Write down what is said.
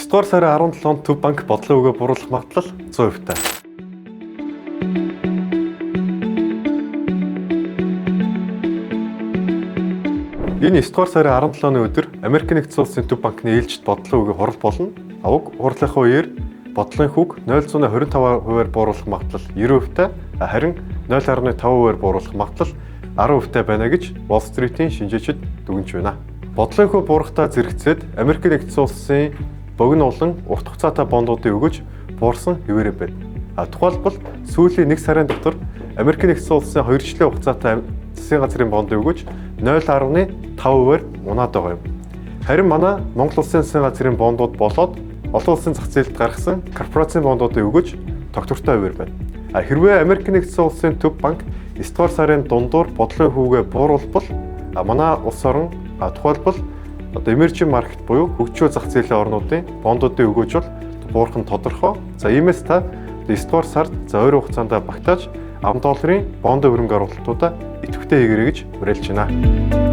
9 дугаар сарын 17-нд Төв банк бодлого өгөө буруулах магадлал 100%. Энэ 9 дугаар сарын 17-ны өдөр Америк нэгдсэн улсын Төв банкны ээлжид бодлого өгөө хурал болно. Уг хурлынхаа үеэр бодлогын хүүг 0.25%-аар бууруулах магадлал 90%, харин 0.5%-аар бууруулах магадлал 10% байна гэж Wall Street-ийн шинжээчид дүгнэж байна. Бодлогын хүү буурахтаа зэрэгцээд Америк нэгдсэн улсын богино улан урт хугацаатай бондуудыг өгөж буурсан хэвээрээ байна. Тухайлбал сүүлийн 1 сарын дотор Америк нэгдсэн улсын 2 жилийн хугацаатай засгийн газрын бондыг өгөж 0.5%-аар унаад байгаа юм. Харин манай Монгол улсын засгийн газрын бондууд болоод олон улсын зах зээлд гаргасан корпорацийн бондуудыг өгөж тогтвортой хуваар байна. Хэрвээ Америк нэгдсэн улсын Төв банк 9 дугаар сарын дундуур бодлогын хүүгээ бууруулбал манай улс орон тухайлбал emerging market буюу хөгжиж зах зээлийн орнуудын бондуудыг өгөөж бол буурах нь тодорхой. Иймээс та 9 дугаар сард ойрын хугацаанд багтааж $10 бондын хөрөнгө оруулалтуудаа идэвхтэй хийгээрэй гэж уриалж байна.